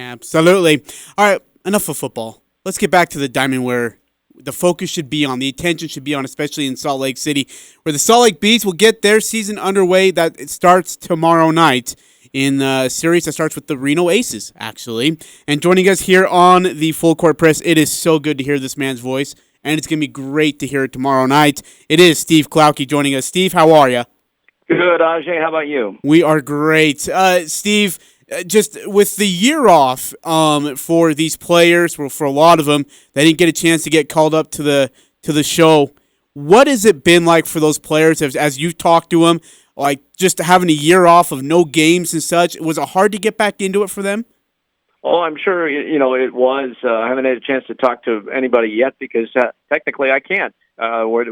Absolutely. All right, enough of football. Let's get back to the diamond where the focus should be on, the attention should be on, especially in Salt Lake City, where the Salt Lake Bees will get their season underway. That it starts tomorrow night in the series that starts with the Reno Aces, actually. And joining us here on the Full Court Press, it is so good to hear this man's voice, and it's going to be great to hear it tomorrow night. It is Steve Klauke joining us. Steve, how are you? Good, Ajay. How about you? We are great. Steve, just with the year off for these players, for a lot of them, they didn't get a chance to get called up to the show. What has it been like for those players as you've talked to them? Like just having a year off of no games and such, was it hard to get back into it for them? Oh, I'm sure it was. I haven't had a chance to talk to anybody yet because technically I can't.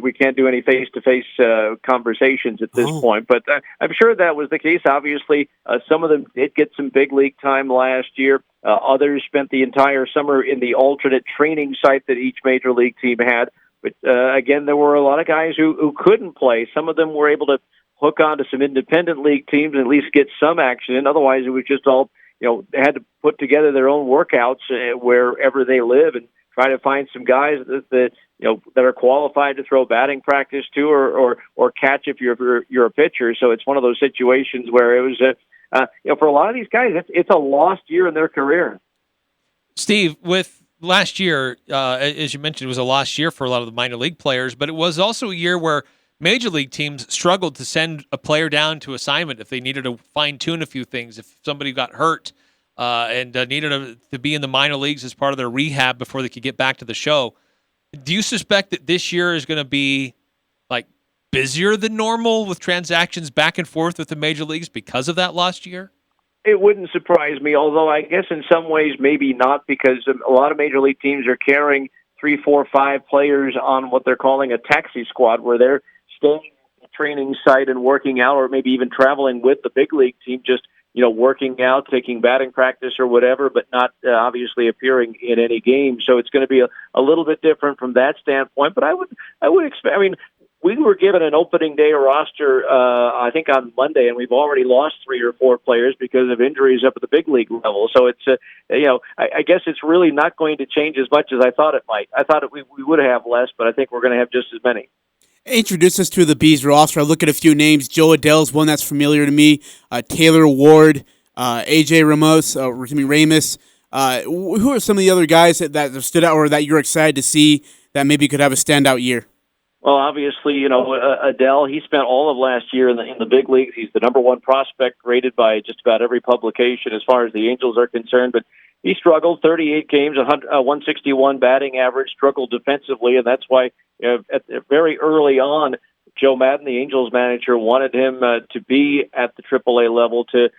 We can't do any face-to-face conversations at this point. But I'm sure that was the case. Obviously, some of them did get some big league time last year. Others spent the entire summer in the alternate training site that each major league team had. But again, there were a lot of guys who couldn't play. Some of them were able to hook on to some independent league teams and at least get some action in. Otherwise, it was just all, they had to put together their own workouts wherever they live and try to find some guys that are qualified to throw batting practice to or catch if you're a pitcher. So it's one of those situations where it was for a lot of these guys, it's a lost year in their career. Steve, with last year, as you mentioned, it was a lost year for a lot of the minor league players, but it was also a year where major league teams struggled to send a player down to assignment if they needed to fine-tune a few things, if somebody got hurt and needed to be in the minor leagues as part of their rehab before they could get back to the show. Do you suspect that this year is going to be like busier than normal with transactions back and forth with the major leagues because of that last year? It wouldn't surprise me, although I guess in some ways maybe not, because a lot of major league teams are carrying 3, 4, 5 players on what they're calling a taxi squad, where they're staying at the training site and working out, or maybe even traveling with the big league team, just working out, taking batting practice or whatever, but not obviously appearing in any game. So it's going to be a little bit different from that standpoint. But I would expect. I mean, we were given an opening day roster, I think on Monday, and we've already lost 3 or 4 players because of injuries up at the big league level. So it's I guess it's really not going to change as much as I thought it might. I thought we would have less, but I think we're going to have just as many. Introduce us to the Bees roster. I look at a few names. Joe Adell's one that's familiar to me. Taylor Ward, AJ Ramos. Who are some of the other guys that have stood out or that you're excited to see that maybe could have a standout year? Well, obviously, Adell, he spent all of last year in the big leagues. He's the number 1 prospect rated by just about every publication as far as the Angels are concerned. But he struggled 38 games, 161 batting average, struggled defensively, and that's why very early on, Joe Madden, the Angels manager, wanted him to be at the AAA level to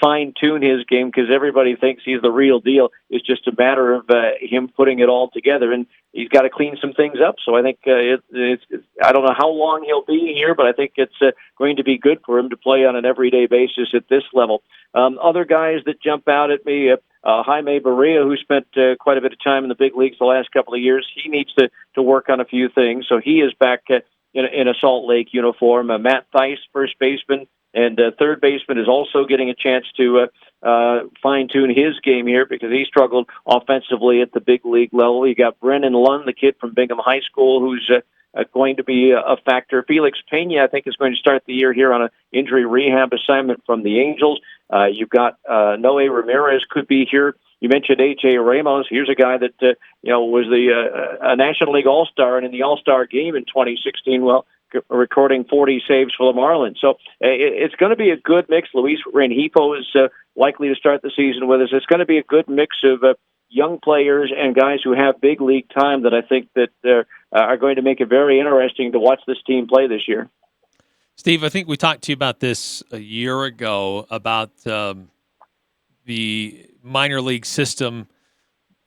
fine-tune his game, because everybody thinks he's the real deal. It's just a matter of him putting it all together, and he's got to clean some things up. So I think I don't know how long he'll be here, but I think it's going to be good for him to play on an everyday basis at this level. Other guys that jump out at me, Jaime Barria, who spent quite a bit of time in the big leagues the last couple of years, he needs to work on a few things. So he is back in a Salt Lake uniform. Matt Theis, first baseman, and third baseman, is also getting a chance to fine-tune his game here because he struggled offensively at the big league level. You got Brennan Lund, the kid from Bingham High School, who's going to be a factor. Felix Pena, I think, is going to start the year here on an injury rehab assignment from the Angels. You've got Noe Ramirez could be here. You mentioned A.J. Ramos. Here's a guy that was a National League All-Star, and in the All-Star game in 2016, recording 40 saves for the Marlins. So it's going to be a good mix. Luis Rengifo is likely to start the season with us. It's going to be a good mix of young players and guys who have big league time that I think that are going to make it very interesting to watch this team play this year. Steve, I think we talked to you about this a year ago about the minor league system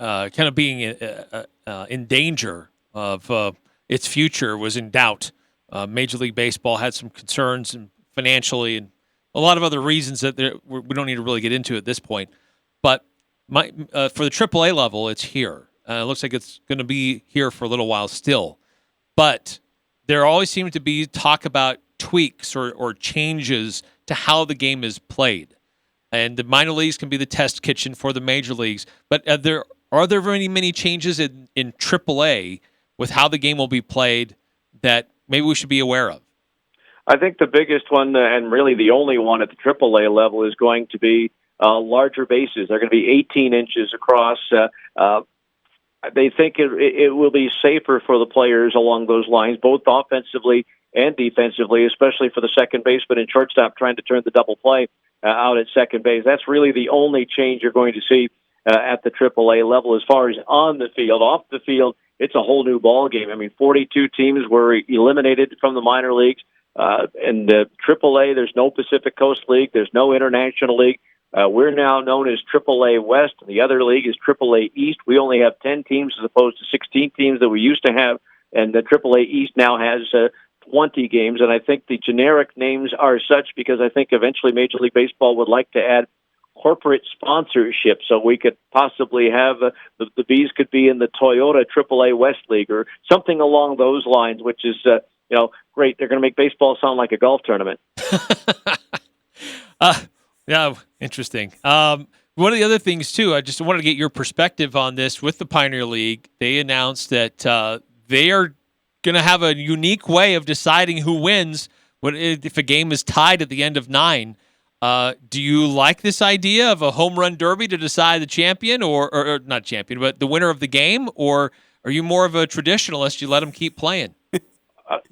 kind of being in danger of its future was in doubt. Major League Baseball had some concerns and financially and a lot of other reasons that we don't need to really get into at this point. But for the AAA level, it's here. It looks like it's going to be here for a little while still. But there always seems to be talk about tweaks or changes to how the game is played. and the minor leagues can be the test kitchen for the major leagues. But are there many changes in AAA with how the game will be played that maybe we should be aware of? I think the biggest one, and really the only one at the AAA level, is going to be larger bases. They're going to be 18 inches across. They think it will be safer for the players along those lines, both offensively and defensively, especially for the second baseman and shortstop trying to turn the double play out at second base. That's really the only change you're going to see at the AAA level. As far as on the field, off the field, it's a whole new ball game. I mean, 42 teams were eliminated from the minor leagues. And AAA, there's no Pacific Coast League. There's no International League. We're now known as AAA West. The other league is AAA East. We only have 10 teams as opposed to 16 teams that we used to have. And the AAA East now has 20 games. And I think the generic names are such because I think eventually Major League Baseball would like to add corporate sponsorship, so we could possibly have the Bees could be in the Toyota AAA West League or something along those lines, which is great. They're going to make baseball sound like a golf tournament. Yeah, interesting. One of the other things too, I just wanted to get your perspective on this. With the Pioneer League, they announced that they are going to have a unique way of deciding who wins if a game is tied at the end of 9. Do you like this idea of a home run derby to decide the champion, or not champion, but the winner of the game? Or are you more of a traditionalist? You let them keep playing?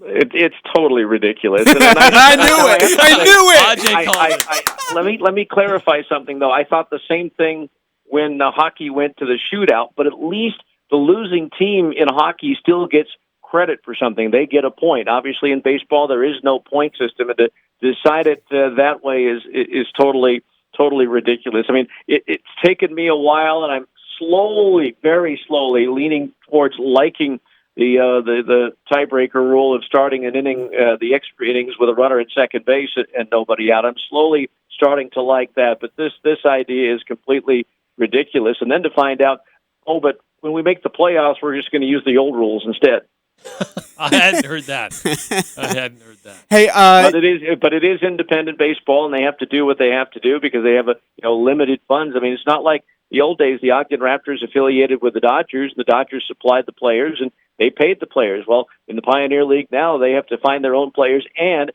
It's totally ridiculous. And I knew it. Let me clarify something, though. I thought the same thing when hockey went to the shootout, but at least the losing team in hockey still gets credit for something. They get a point. Obviously, in baseball, there is no point system, and to decide it that way is totally ridiculous. I mean, it's taken me a while, and I'm slowly, very slowly, leaning towards liking the tiebreaker rule of starting an inning, the extra innings with a runner at second base and nobody out. I'm slowly starting to like that, but this idea is completely ridiculous. And then to find out, but when we make the playoffs, we're just going to use the old rules instead. I hadn't heard that. Hey, but it is independent baseball, and they have to do what they have to do because they have limited funds. I mean, it's not like the old days. The Ogden Raptors affiliated with the Dodgers, and the Dodgers supplied the players, and they paid the players. Well, in the Pioneer League now, they have to find their own players, and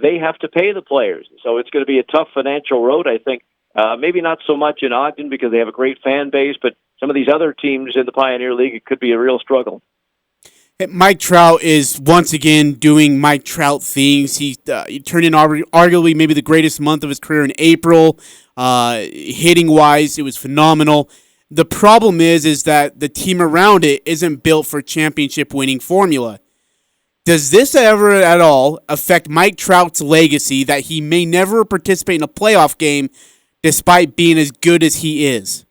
they have to pay the players. So it's going to be a tough financial road, I think. Maybe not so much in Ogden because they have a great fan base, but some of these other teams in the Pioneer League, it could be a real struggle. Mike Trout is once again doing Mike Trout things. He turned in arguably maybe the greatest month of his career in April. Hitting-wise, it was phenomenal. The problem is that the team around it isn't built for championship-winning formula. Does this ever at all affect Mike Trout's legacy that he may never participate in a playoff game despite being as good as he is?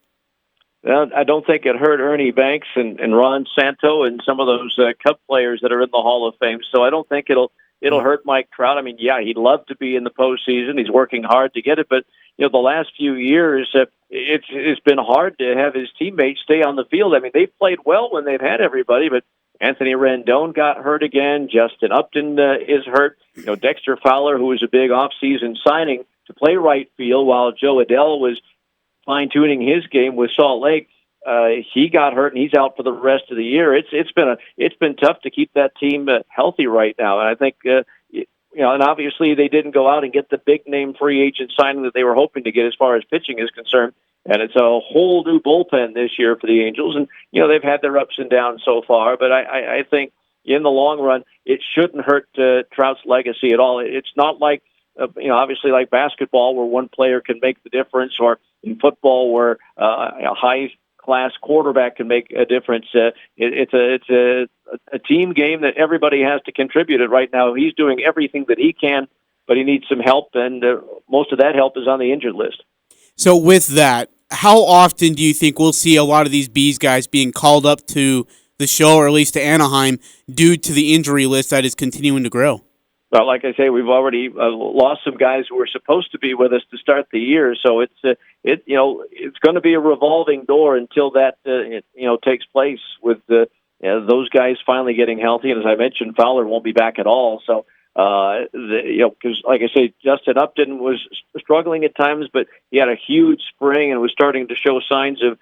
Well, I don't think it hurt Ernie Banks and Ron Santo and some of those Cub players that are in the Hall of Fame. So I don't think it'll hurt Mike Trout. I mean, yeah, he'd love to be in the postseason. He's working hard to get it, but the last few years it's been hard to have his teammates stay on the field. I mean, they've played well when they've had everybody, but Anthony Rendon got hurt again. Justin Upton is hurt. Dexter Fowler, who was a big offseason signing to play right field, while Joe Adell was fine-tuning his game with Salt Lake. He got hurt, and he's out for the rest of the year. It's been tough to keep that team healthy right now, and I think and obviously they didn't go out and get the big-name free agent signing that they were hoping to get as far as pitching is concerned. And it's a whole new bullpen this year for the Angels, and they've had their ups and downs so far. But I think in the long run, it shouldn't hurt Trout's legacy at all. It's not like obviously like basketball where one player can make the difference, or in football where a high-class quarterback can make a difference. It's a team game that everybody has to contribute. Right now, he's doing everything that he can, but he needs some help, and most of that help is on the injured list. So with that, how often do you think we'll see a lot of these Bees guys being called up to the show, or at least to Anaheim, due to the injury list that is continuing to grow? Well, like I say, we've already lost some guys who were supposed to be with us to start the year, so it's going to be a revolving door until that takes place with those guys finally getting healthy. And as I mentioned, Fowler won't be back at all. So Because like I say, Justin Upton was struggling at times, but he had a huge spring and was starting to show signs of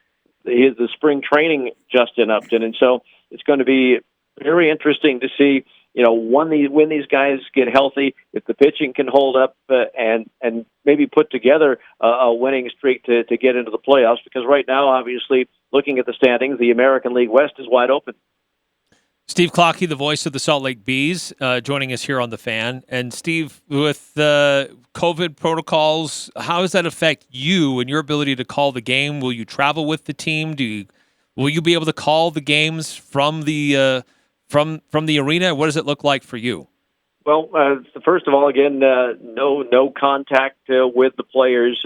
the spring training Justin Upton. And so it's going to be very interesting to see, when these guys get healthy, if the pitching can hold up and maybe put together a winning streak to get into the playoffs. Because right now, obviously, looking at the standings, the American League West is wide open. Steve Klauke, the voice of the Salt Lake Bees, joining us here on The Fan. And Steve, with the COVID protocols, how does that affect you and your ability to call the game? Will you travel with the team? Will you be able to call the games from the arena? What does it look like for you? Well, first of all, again, no contact with the players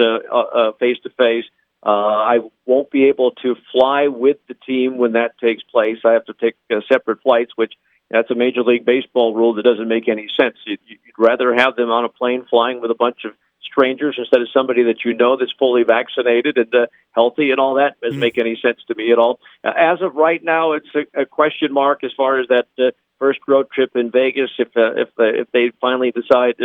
face to face. I won't be able to fly with the team when that takes place. I have to take separate flights, which that's a Major League Baseball rule that doesn't make any sense. You'd rather have them on a plane flying with a bunch of strangers instead of somebody that that's fully vaccinated and healthy, and all that doesn't make any sense to me at all. As of right now, it's a question mark as far as that first road trip in Vegas. If they finally decide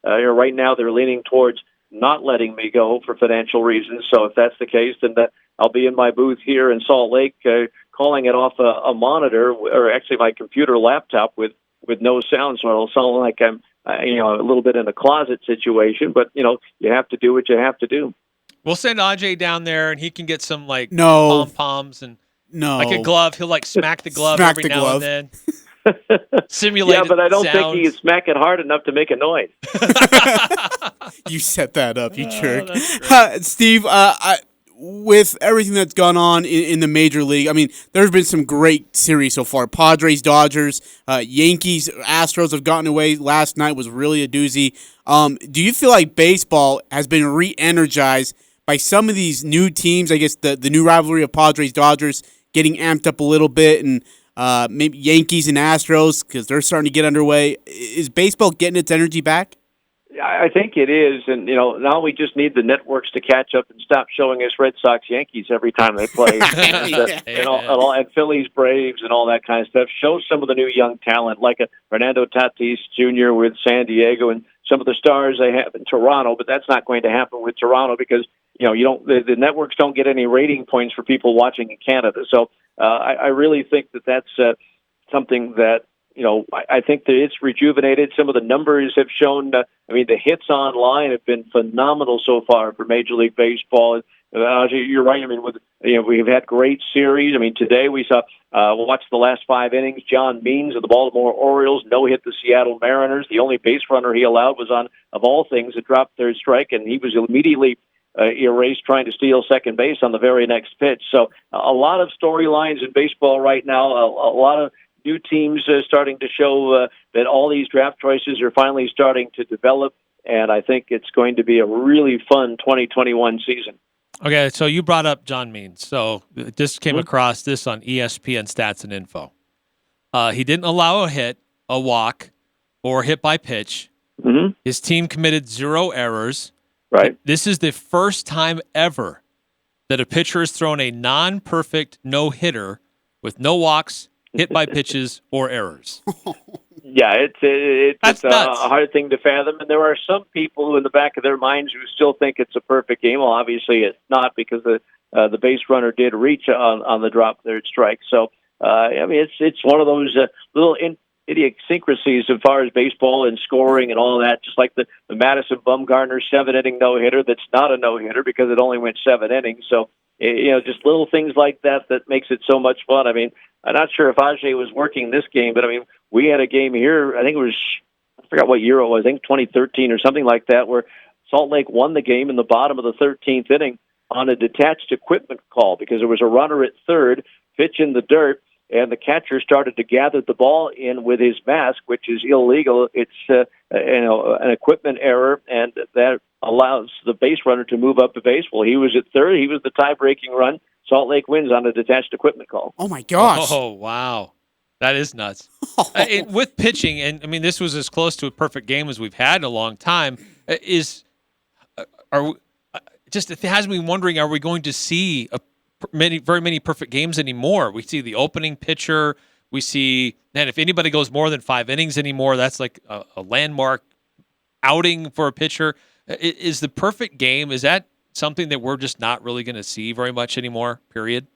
right now they're leaning towards not letting me go for financial reasons. So if that's the case, then I'll be in my booth here in Salt Lake calling it off a monitor, or actually my computer laptop with no sound, so it'll sound like I'm a little bit in a closet situation. But you have to do what you have to do. We'll send Ajay down there, and he can get some No. pom-poms and No. like a glove. He'll smack the glove Smack every the now glove. and then. Simulate. Yeah, but I don't think sounds. he can smack it hard enough to make a noise. You set that up, you jerk. That's Steve, with everything that's gone on in the Major League, I mean, there's been some great series so far. Padres, Dodgers, Yankees, Astros have gotten away. Last night was really a doozy. Do you feel like baseball has been re-energized by some of these new teams? I guess the new rivalry of Padres, Dodgers getting amped up a little bit, and maybe Yankees and Astros because they're starting to get underway. Is baseball getting its energy back? I think it is, and now we just need the networks to catch up and stop showing us Red Sox Yankees every time they play, and Phillies Braves and all that kind of stuff. Show some of the new young talent, like a Fernando Tatis Jr. with San Diego, and some of the stars they have in Toronto. But that's not going to happen with Toronto because the networks don't get any rating points for people watching in Canada. So I really think that's something that. I think that it's rejuvenated. Some of the numbers have shown, the hits online have been phenomenal so far for Major League Baseball. You're right. We've had great series. Today we watched the last 5 innings. John Means of the Baltimore Orioles no-hit the Seattle Mariners. The only base runner he allowed was of all things, a drop third strike, and he was immediately erased trying to steal second base on the very next pitch. So a lot of storylines in baseball right now, a lot of new teams starting to show that all these draft choices are finally starting to develop, and I think it's going to be a really fun 2021 season. Okay, so you brought up John Means. So just came across this on ESPN Stats and Info. He didn't allow a hit, a walk, or hit by pitch. Mm-hmm. His team committed 0 errors. Right. This is the first time ever that a pitcher has thrown a non-perfect no-hitter with no walks, hit by pitches, or errors. Yeah, it's a nuts. hard thing to fathom, and there are some people who, in the back of their minds, who still think it's a perfect game. Well, obviously it's not because the base runner did reach on the drop third strike. So, it's one of those little idiosyncrasies as far as baseball and scoring and all that. Just like the Madison Bumgarner 7-inning no-hitter that's not a no-hitter because it only went 7 innings. So, just little things like that makes it so much fun. I'm not sure if Ajay was working this game, but we had a game here. I think it was, I forgot what year it was. I think 2013 or something like that, where Salt Lake won the game in the bottom of the 13th inning on a detached equipment call because there was a runner at third, pitch in the dirt, and the catcher started to gather the ball in with his mask, which is illegal. It's an equipment error, and that allows the base runner to move up the base. Well, he was at third. He was the tie-breaking run. Salt Lake wins on a detached equipment call. Oh, my gosh. Oh, wow. That is nuts. With pitching, and this was as close to a perfect game as we've had in a long time, it has me wondering, are we going to see very many perfect games anymore? We see the opening pitcher, We see, man, if anybody goes more than 5 innings anymore, that's like a landmark outing for a pitcher. Is the perfect game, is that something that we're just not really going to see very much anymore, period?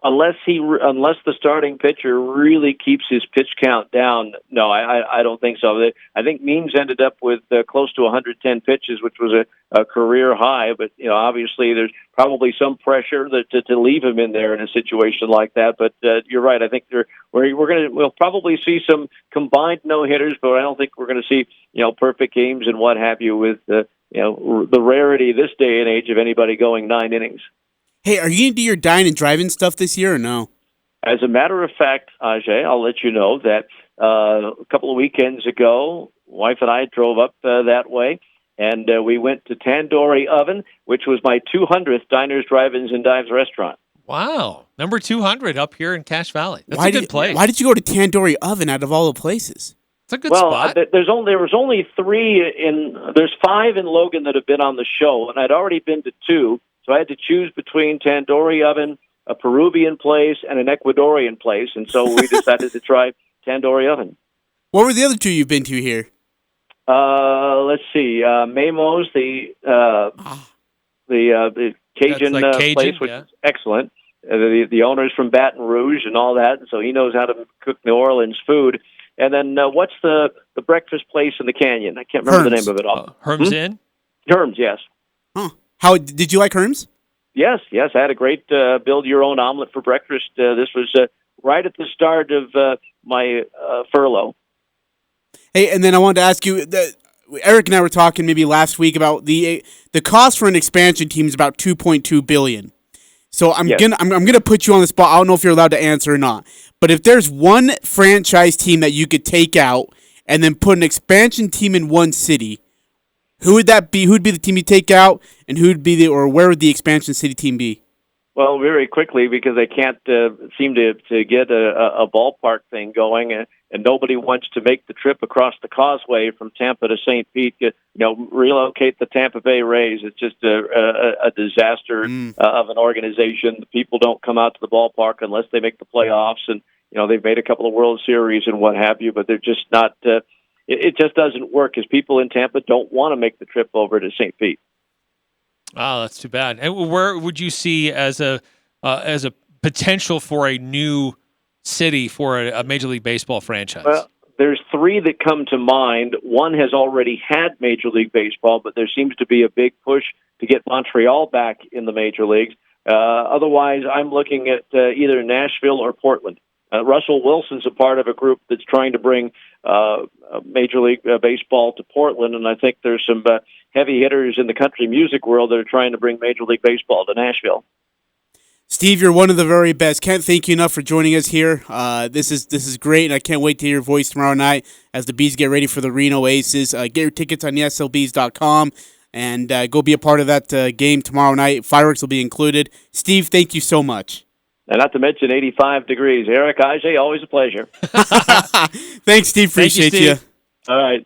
Unless the starting pitcher really keeps his pitch count down, no, I don't think so. I think Means ended up with close to 110 pitches, which was a career high. But obviously, there's probably some pressure to leave him in there in a situation like that. But you're right. I think we'll probably see some combined no hitters, but I don't think we're going to see perfect games and what have you with the rarity this day and age of anybody going 9 innings. Hey, are you going to do your dine and drive-in stuff this year or no? As a matter of fact, Ajay, I'll let you know that a couple of weekends ago, wife and I drove up that way, and we went to Tandoori Oven, which was my 200th Diners, Drive-Ins, and Dives restaurant. Wow. Number 200 up here in Cache Valley. That's a good place. Why did you go to Tandoori Oven out of all the places? It's a good spot. There was only 5 in Logan that have been on the show, and I'd already been to 2. So I had to choose between Tandoori Oven, a Peruvian place, and an Ecuadorian place, and so we decided to try Tandoori Oven. What were the other 2 you've been to here? Let's see, Mamo's, the Cajun, place, which is excellent. The owner's from Baton Rouge and all that, and so he knows how to cook New Orleans food. And then what's the breakfast place in the canyon? I can't remember the name of it all. Herm's Inn? Herm's, yes. Huh. How did you like Herm's? Yes. I had a great build-your-own omelet for breakfast. This was right at the start of my furlough. Hey, and then I wanted to ask you, Eric and I were talking maybe last week about the cost for an expansion team is about $2.2 billion. So I'm gonna put you on the spot. I don't know if you're allowed to answer or not. But if there's one franchise team that you could take out and then put an expansion team in one city, who would that be? Who'd be the team you take out, and where would the expansion city team be? Well, very quickly, because they can't seem to get a ballpark thing going, and nobody wants to make the trip across the causeway from Tampa to St. Pete. Relocate the Tampa Bay Rays. It's just a disaster of an organization. The people don't come out to the ballpark unless they make the playoffs, and they've made a couple of World Series and what have you, but they're just not. It just doesn't work because people in Tampa don't want to make the trip over to St. Pete. Oh, that's too bad. And where would you see as a potential for a new city for a Major League Baseball franchise? Well, there's 3 that come to mind. One has already had Major League Baseball, but there seems to be a big push to get Montreal back in the major leagues. Otherwise, I'm looking at either Nashville or Portland. Russell Wilson's a part of a group that's trying to bring Major League Baseball to Portland, and I think there's some heavy hitters in the country music world that are trying to bring Major League Baseball to Nashville. Steve, you're one of the very best. Can't thank you enough for joining us here. This is great, and I can't wait to hear your voice tomorrow night as the Bees get ready for the Reno Aces. Get your tickets on theslbees.com and go be a part of that game tomorrow night. Fireworks will be included. Steve, thank you so much. And not to mention 85 degrees. Eric, Ajay, always a pleasure. Thanks, Steve. Appreciate you. All right.